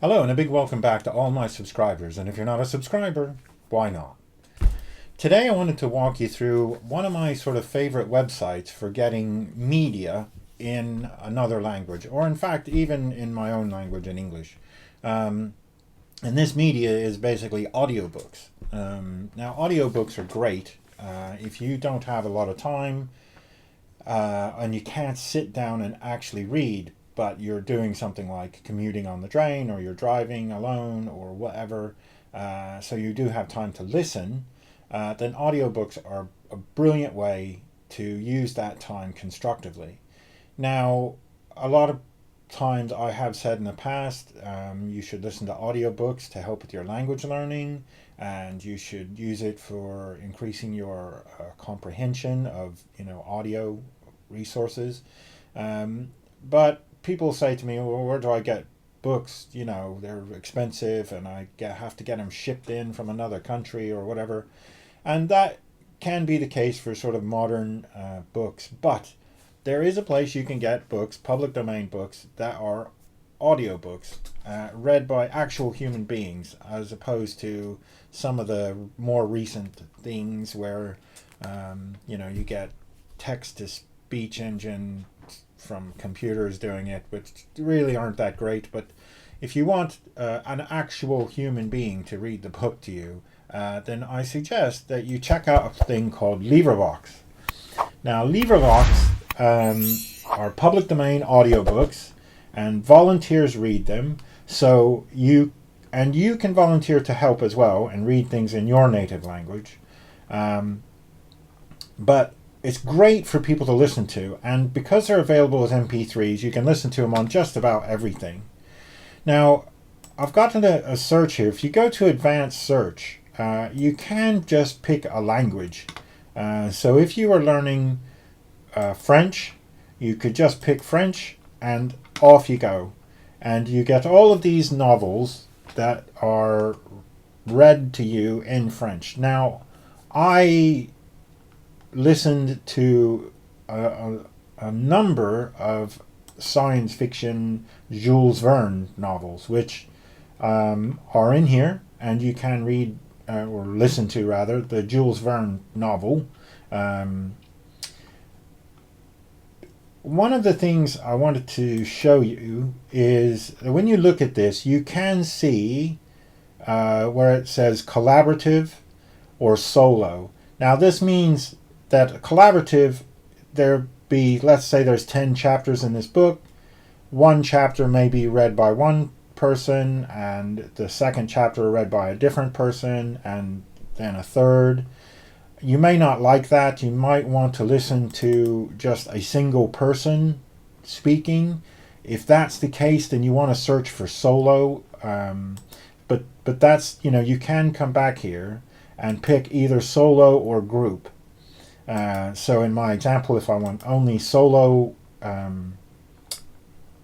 Hello, and a big welcome back to all my subscribers. And if you're not a subscriber, why not? Today I wanted to walk you through one of my sort of favorite websites for getting media in another language, or in fact, even in my own language, in English. Um, and this media is basically audiobooks. Now, audiobooks are great if you don't have a lot of time and you can't sit down and actually read, but you're doing something like commuting on the train or you're driving alone or whatever, so you do have time to listen, then audiobooks are a brilliant way to use that time constructively. Now, a lot of times I have said in the past, you should listen to audiobooks to help with your language learning, and you should use it for increasing your comprehension of audio resources. But people say to me, well, where do I get books? They're expensive and have to get them shipped in from another country or whatever. And that can be the case for sort of modern books. But there is a place you can get books, public domain books, that are audiobooks read by actual human beings, as opposed to some of the more recent things where you get text to speech engine from computers doing it, which really aren't that great. But if you want an actual human being to read the book to you, then I suggest that you check out a thing called Librivox. Now, Librivox are public domain audiobooks, and volunteers read them. So you can volunteer to help as well and read things in your native language. But it's great for people to listen to, and because they're available as MP3s, you can listen to them on just about everything. Now, I've gotten a search here. If you go to advanced search, you can just pick a language. So if you are learning French, you could just pick French and off you go. And you get all of these novels that are read to you in French. Now, I listened to a number of science fiction Jules Verne novels, which are in here, and you can read or listen to rather the Jules Verne novel. One of the things I wanted to show you is that when you look at this, you can see where it says collaborative or solo. Now, this means that collaborative, let's say there's 10 chapters in this book. One chapter may be read by one person, and the second chapter read by a different person, and then a third. You may not like that. You might want to listen to just a single person speaking. If that's the case, then you want to search for solo. But that's, you can come back here and pick either solo or group. So in my example, if I want only solo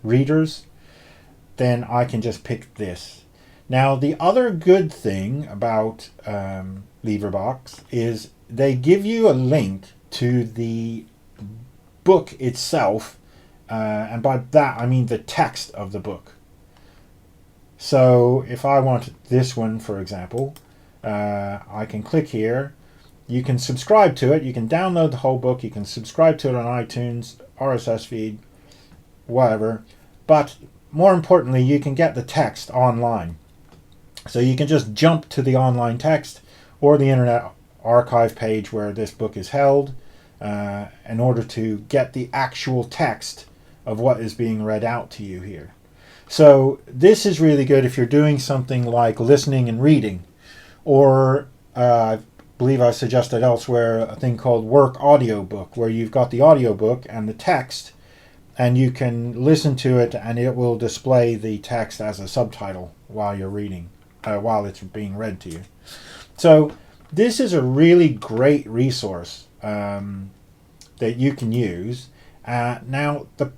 readers, then I can just pick this. Now, the other good thing about Librivox is they give you a link to the book itself, and by that I mean the text of the book. So if I want this one, for example, I can click here. You can subscribe to it. You can download the whole book. You can subscribe to it on iTunes, RSS feed, whatever. But more importantly, you can get the text online. So you can just jump to the online text or the Internet Archive page where this book is held in order to get the actual text of what is being read out to you here. So this is really good if you're doing something like listening and reading, or I believe I suggested elsewhere a thing called work audiobook, where you've got the audiobook and the text, and you can listen to it and it will display the text as a subtitle while you're reading, while it's being read to you. So this is a really great resource that you can use. Now, the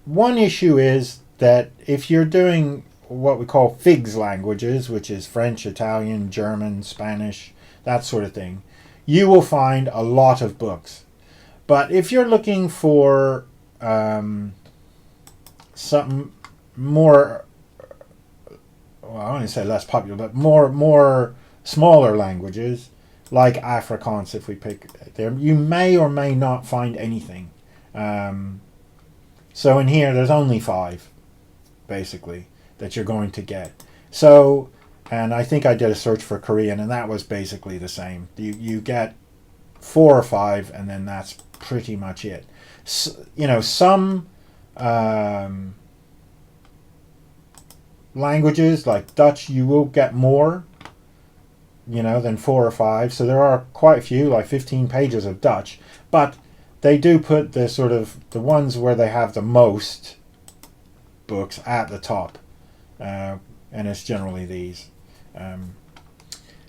one issue is that if you're doing what we call FIGS languages, which is French, Italian, German, Spanish, that sort of thing, you will find a lot of books. But if you're looking for something more well, I wouldn't say less popular, but more smaller languages like Afrikaans. If we pick there, you may or may not find anything. So in here, there's only 5, basically, that you're going to get. So, and I think I did a search for Korean, and that was basically the same. You get 4 or 5, and then that's pretty much it. So, some languages like Dutch, you will get more, than 4 or 5. So there are quite a few, like 15 pages of Dutch, but they do put the sort of the ones where they have the most books at the top, and it's generally these.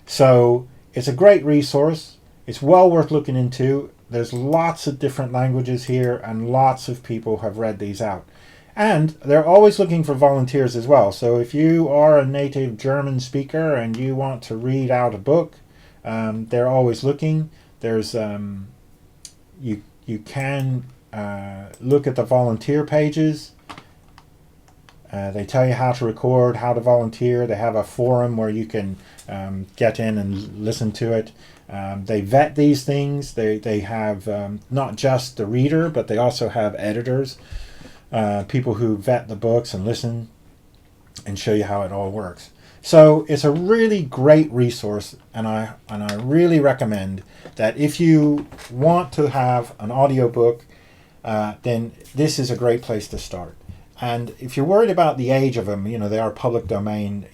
So it's a great resource. It's well worth looking into. There's lots of different languages here, and lots of people have read these out. And they're always looking for volunteers as well. So if you are a native German speaker and you want to read out a book, they're always looking. There's you can look at the volunteer pages. They tell you how to record, how to volunteer. They have a forum where you can get in and listen to it. They vet these things. They have not just the reader, but they also have editors, people who vet the books and listen and show you how it all works. So it's a really great resource, and I really recommend that if you want to have an audiobook, then this is a great place to start. And if you're worried about the age of them, they are public domain,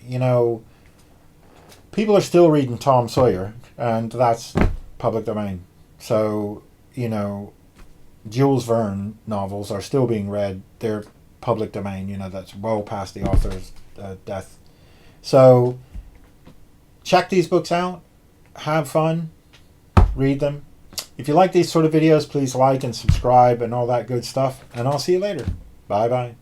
people are still reading Tom Sawyer, and that's public domain. So, Jules Verne novels are still being read. They're public domain, that's well past the author's death. So check these books out, have fun, read them. If you like these sort of videos, please like and subscribe and all that good stuff, and I'll see you later. Bye-bye.